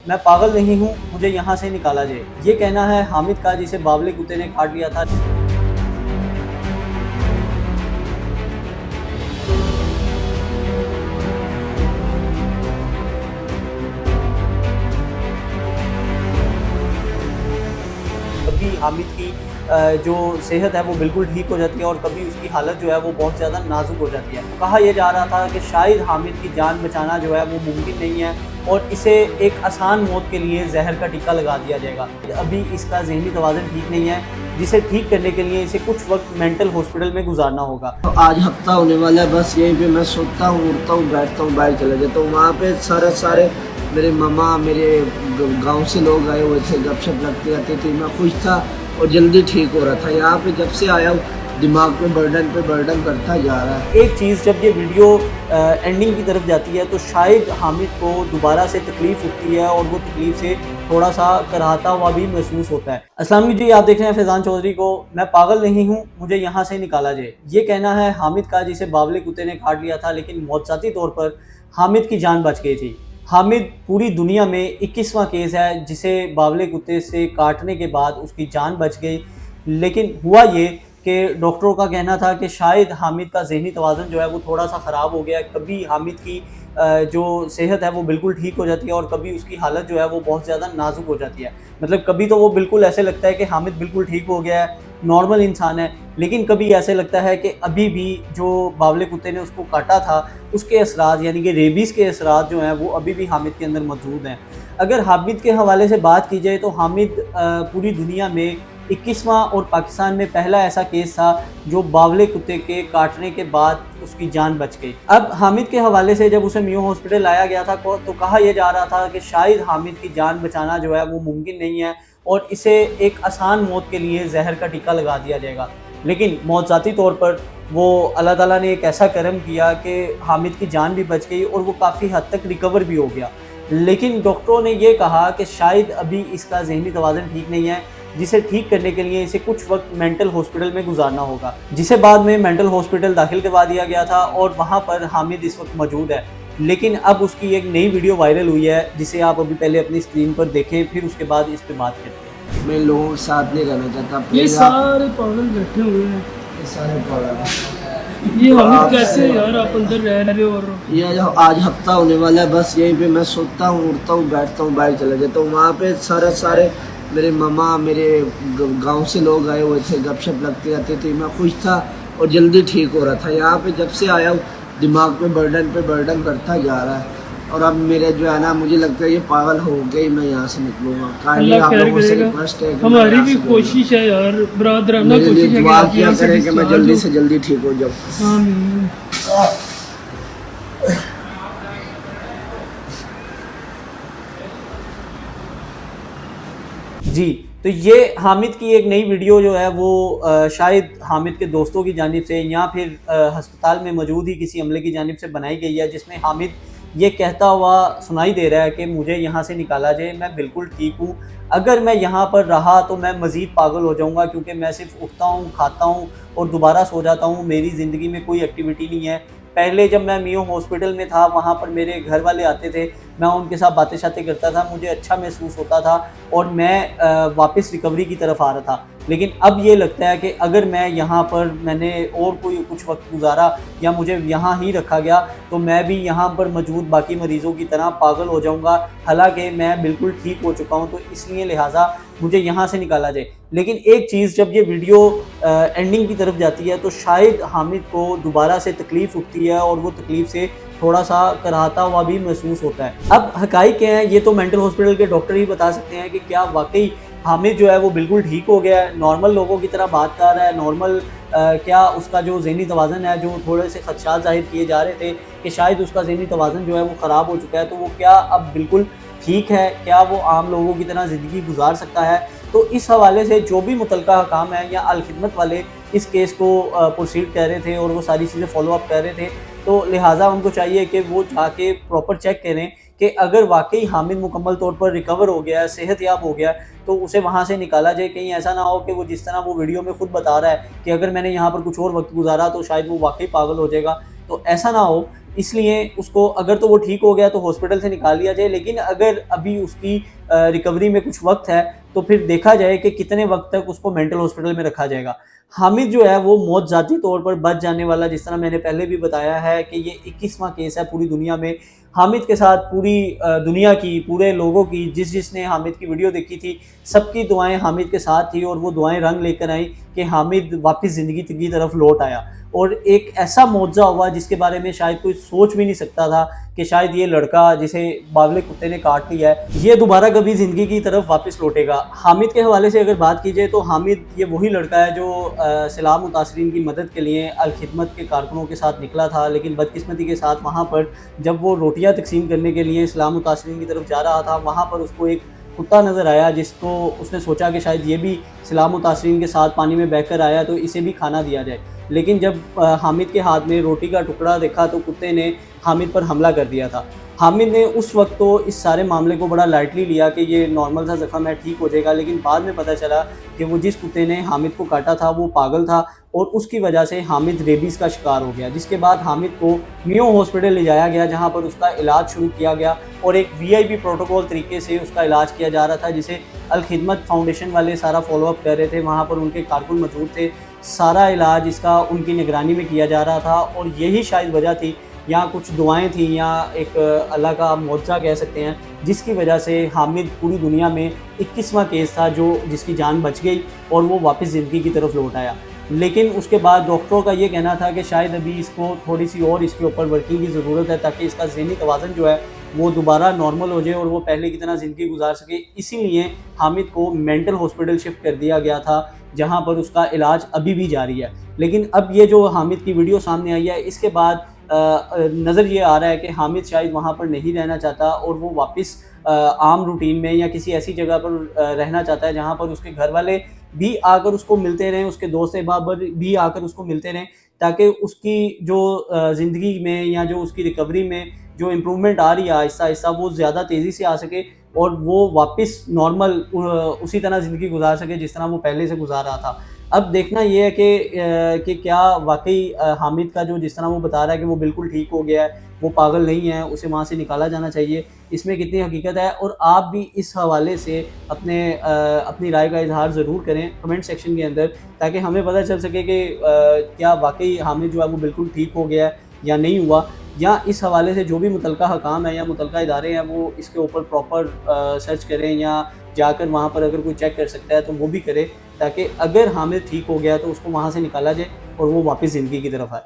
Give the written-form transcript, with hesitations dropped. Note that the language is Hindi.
मैं पागल नहीं हूँ, मुझे यहाँ से निकाला जाए। ये कहना है हामिद का, जिसे बावले कुत्ते ने काट लिया था। कभी हामिद की जो सेहत है वो बिल्कुल ठीक हो जाती है और कभी उसकी हालत जो है वो बहुत ज़्यादा नाजुक हो जाती है। कहा यह जा रहा था कि शायद हामिद की जान बचाना जो है वो मुमकिन नहीं है और इसे एक आसान मौत के लिए जहर का टीका लगा दिया जाएगा। अभी इसका ज़हनी तवाज़ुन ठीक नहीं है, जिसे ठीक करने के लिए इसे कुछ वक्त मेंटल हॉस्पिटल में गुजारना होगा। तो आज हफ्ता होने वाला है, बस यहीं पे मैं सोता हूँ, उठता हूँ, बैठता हूँ, बाहर चला जाता हूँ। वहाँ पे सारे मेरे मामा, मेरे गांव से लोग आए हुए थे, गपशप लगती रहती थी। मैं खुश था और जल्दी ठीक हो रहा था। यहाँ पे जब से आया हूँ दिमाग पे बर्डन करता जा रहा है। एक चीज़, जब ये वीडियो एंडिंग की तरफ जाती है तो शायद हामिद को दोबारा से तकलीफ़ होती है और वो तकलीफ़ से थोड़ा सा कराहता हुआ भी महसूस होता है। अस्सलाम वालेकुम जी, आप देख रहे हैं फैज़ान चौधरी को। मैं पागल नहीं हूँ, मुझे यहाँ से निकाला जाए। ये कहना है हामिद का, जिसे बावले कुत्ते ने काट लिया था, लेकिन मौतजाती तौर पर हामिद की जान बच गई थी। हामिद पूरी दुनिया में 21वां केस है जिसे बावले कुत्ते से काटने के बाद उसकी जान बच गई। लेकिन हुआ ये कि डॉक्टरों का कहना था कि शायद हामिद का ज़हनी तवाज़ुन जो है वो थोड़ा सा ख़राब हो गया है। कभी हामिद की जो सेहत है वो बिल्कुल ठीक हो जाती है और कभी उसकी हालत जो है वो बहुत ज़्यादा नाजुक हो जाती है। मतलब कभी तो वो बिल्कुल ऐसे लगता है कि हामिद बिल्कुल ठीक हो गया है, नॉर्मल इंसान है, लेकिन कभी ऐसे लगता है कि अभी भी जो बावले कुत्ते ने उसको काटा था उसके असरात, यानी कि रेबीज़ के असरात जो हैं वो अभी भी हामिद के अंदर मौजूद हैं। अगर हामिद के हवाले से बात की जाए तो हामिद पूरी दुनिया में 21वां और पाकिस्तान में पहला ऐसा केस था जो बावले कुत्ते के काटने के बाद उसकी जान बच गई। अब हामिद के हवाले से जब उसे मियो हॉस्पिटल लाया गया था तो कहा यह जा रहा था कि शायद हामिद की जान बचाना जो है वो मुमकिन नहीं है और इसे एक आसान मौत के लिए जहर का टीका लगा दिया जाएगा। लेकिन मौतजाती तौर पर वो अल्लाह ताला ने एक ऐसा करम किया कि हामिद की जान भी बच गई और वो काफ़ी हद तक रिकवर भी हो गया। लेकिन डॉक्टरों ने ये कहा कि शायद अभी इसका ज़हनी तवाज़ुन ठीक नहीं है, जिसे ठीक करने के लिए इसे कुछ वक्त मेंटल हॉस्पिटल में गुजारना होगा, जिसे बाद में मेंटल हॉस्पिटल दाखिल करवा दिया गया था और वहाँ पर हामिद इस वक्त मौजूद है। लेकिन अब उसकी एक नई वीडियो वायरल हुई है जिसे आप अभी पहले अपनी स्क्रीन पर देखें, फिर उसके बाद इस पर बात करते हैं। मैं लोगों के साथ नहीं रहना चाहता। ये सारे पागल बैठे हुए हैं, ये सारे पागल ये हामिद कैसे यार आप अंदर रह रहे हो? और ये जो आज हफ्ता होने वाला है, बस यहीं पे मैं सोता हूँ, उठता हूँ, बैठता हूँ, बाहर चला जाता हूँ। वहाँ पे सारे मेरे मामा, मेरे गांव से लोग आए हुए थे, गपशप लगती रहती थी। मैं खुश था और जल्दी ठीक हो रहा था। यहाँ पे जब से आया हूँ दिमाग पे बर्डन करता जा रहा है और अब मेरे जो है ना, मुझे लगता है ये पागल हो गई, मैं यहाँ से निकलूँगा। अल्लाह आप खैर लोगों से करेगा। रिक्वेस्ट है कि हमारी मैं भी यहाँ से कोशिश है यार, बरादराना मेरे लिए कोशिश है कि दुआ आप किया यहाँ से करें कि मैं डिस्चार्ज जल्दी हो। से जल्दी ठीक हो जाऊँ। आमीन। जी, तो ये हामिद की एक नई वीडियो जो है वो शायद हामिद के दोस्तों की जानिब से या फिर अस्पताल में मौजूद ही किसी अमले की जानिब से बनाई गई है, जिसमें हामिद ये कहता हुआ सुनाई दे रहा है कि मुझे यहाँ से निकाला जाए, मैं बिल्कुल ठीक हूँ। अगर मैं यहाँ पर रहा तो मैं मज़ीद पागल हो जाऊँगा, क्योंकि मैं सिर्फ उठता हूँ, खाता हूँ और दोबारा सो जाता हूँ। मेरी ज़िंदगी में कोई एक्टिविटी नहीं है। पहले जब मैं मियो हॉस्पिटल में था वहाँ पर मेरे घर वाले आते थे, मैं उनके साथ बातें शातें करता था, मुझे अच्छा महसूस होता था और मैं वापस रिकवरी की तरफ आ रहा था। लेकिन अब ये लगता है कि अगर मैं यहाँ पर मैंने और कोई कुछ वक्त गुजारा या मुझे यहाँ ही रखा गया तो मैं भी यहाँ पर मौजूद बाकी मरीज़ों की तरह पागल हो जाऊँगा। हालाँकि मैं बिल्कुल ठीक हो चुका हूँ, तो इसलिए लिहाजा मुझे यहाँ से निकाला जाए। लेकिन एक चीज़, जब ये वीडियो एंडिंग की तरफ जाती है तो शायद हामिद को दोबारा से तकलीफ़ उठती है और वो तकलीफ़ से थोड़ा सा कराहता हुआ भी महसूस होता है। अब हक़ाइक़ क्या है ये तो मेंटल हॉस्पिटल के डॉक्टर ही बता सकते हैं कि क्या वाकई हामिद जो है वो बिल्कुल ठीक हो गया है, नॉर्मल लोगों की तरह बात कर रहा है, नॉर्मल क्या उसका जो ज़हनी तवाज़ुन है, जो थोड़े से ख़दशात ज़ाहिर किए जा रहे थे कि शायद उसका ज़हनी तवाज़ुन जो है वो ख़राब हो चुका है, तो वो क्या अब बिल्कुल ठीक है? क्या वो आम लोगों की तरह ज़िंदगी गुजार सकता है? तो इस हवाले से जो भी मुतल्लिका हकाम है या अल खिदमत वाले इस केस को प्रोसीड कर रहे थे और वो सारी चीज़ें फॉलो अप कर रहे थे, तो लिहाजा उनको चाहिए कि वो जाके प्रॉपर चेक करें कि अगर वाकई हामिद मुकम्मल तौर पर रिकवर हो गया है, सेहतयाब हो गया है, तो उसे वहाँ से निकाला जाए। कहीं ऐसा ना हो कि वो जिस तरह वो वीडियो में खुद बता रहा है कि अगर मैंने यहाँ पर कुछ और वक्त गुजारा तो शायद वो वाकई पागल हो जाएगा, तो ऐसा ना हो। इसलिए उसको अगर तो वो ठीक हो गया तो हॉस्पिटल से निकाल लिया जाए, लेकिन अगर अभी उसकी रिकवरी में कुछ वक्त है तो फिर देखा जाए कि कितने वक्त तक उसको मेंटल हॉस्पिटल में रखा जाएगा। हामिद जो है वो मौत ज़ाती तौर पर बच जाने वाला, जिस तरह मैंने पहले भी बताया है कि ये 21वां केस है पूरी दुनिया में। हामिद के साथ पूरी दुनिया की, पूरे लोगों की, जिसने हामिद की वीडियो देखी थी, सबकी दुआएं हामिद के साथ थी और वो दुआएं रंग लेकर आई कि हामिद वापस ज़िंदगी की तरफ लौट आया। और एक ऐसा मौजज़ा हुआ जिसके बारे में शायद कोई सोच भी नहीं सकता था कि शायद ये लड़का जिसे बावले कुत्ते ने काट लिया है, ये दोबारा कभी ज़िंदगी की तरफ वापस लौटेगा। हामिद के हवाले से अगर बात की जाए तो हामिद ये वही लड़का है जो सैलाब मुतासरीन की मदद के लिए अल खिदमत के कारकुनों के साथ निकला था, लेकिन बदकिस्मती के साथ वहाँ पर जब वो रोटियाँ तकसीम करने के लिए सैलाब मुतासरीन की तरफ जा रहा था, वहाँ पर उसको एक कुत्ता नज़र आया जिसको उसने सोचा कि शायद ये भी सैलाब मुतासरीन के साथ पानी में बहकर आया तो इसे भी खाना दिया जाए। लेकिन जब हामिद के हाथ में रोटी का टुकड़ा देखा तो कुत्ते ने हामिद पर हमला कर दिया था। हामिद ने उस वक्त तो इस सारे मामले को बड़ा लाइटली लिया कि ये नॉर्मल सा ज़ख्म है, ठीक हो जाएगा, लेकिन बाद में पता चला कि वो जिस कुत्ते ने हामिद को काटा था वो पागल था और उसकी वजह से हामिद रेबीज़ का शिकार हो गया, जिसके बाद हामिद को मियो हॉस्पिटल ले जाया गया जहाँ पर उसका इलाज शुरू किया गया और एक वीआईपी प्रोटोकॉल तरीके से उसका इलाज किया जा रहा था, जिसे अल खिदमत फाउंडेशन वाले सारा फॉलोअप कर रहे थे। वहाँ पर उनके कारकुन मौजूद थे, सारा इलाज इसका उनकी निगरानी में किया जा रहा था और यही शायद वजह थी, या कुछ दुआएं थी, या एक अल्लाह का मौजज़ा कह सकते हैं, जिसकी वजह से हामिद पूरी दुनिया में 21वां केस था जो जिसकी जान बच गई और वो वापस ज़िंदगी की तरफ लौट आया। लेकिन उसके बाद डॉक्टरों का ये कहना था कि शायद अभी इसको थोड़ी सी और इसके ऊपर वर्किंग की ज़रूरत है ताकि इसका ज़हनी तवाज़ुन जो है वो दोबारा नॉर्मल हो जाए और वो पहले की तरह ज़िंदगी गुजार सके। इसीलिए हामिद को मेंटल हॉस्पिटल शिफ्ट कर दिया गया था जहाँ पर उसका इलाज अभी भी जारी है। लेकिन अब ये जो हामिद की वीडियो सामने आई है, इसके बाद नज़र ये आ रहा है कि हामिद शायद वहाँ पर नहीं रहना चाहता और वो वापस आम रूटीन में या किसी ऐसी जगह पर रहना चाहता है जहाँ पर उसके घर वाले भी आकर उसको मिलते रहें, उसके दोस्त अहबाब भी आकर उसको मिलते रहें, ताकि उसकी जो ज़िंदगी में या जो उसकी रिकवरी में जो इम्प्रूवमेंट आ रही है आहिस्ता आहिस्ता, वो ज़्यादा तेज़ी से आ सके और वो वापस नॉर्मल उसी तरह ज़िंदगी गुजार सके जिस तरह वो पहले से गुजार रहा था। अब देखना ये है कि क्या वाक़ई हामिद का जो जिस तरह वो बता रहा है कि वो बिल्कुल ठीक हो गया है, वो पागल नहीं है, उसे वहाँ से निकाला जाना चाहिए, इसमें कितनी हकीकत है। और आप भी इस हवाले से अपनी राय का इज़हार ज़रूर करें कमेंट सेक्शन के अंदर, ताकि हमें पता चल सके कि क्या वाक़ई हामिद जो है वो बिल्कुल ठीक हो गया है या नहीं हुआ, या इस हवाले से जो भी मुतलका हकाम है या मुतलका इदारे हैं वो इसके ऊपर प्रॉपर सर्च करें, या जाकर वहाँ पर अगर कोई चेक कर सकता है तो वो भी करे, ताकि अगर हामिद ठीक हो गया तो उसको वहाँ से निकाला जाए और वो वापस ज़िंदगी की तरफ आए।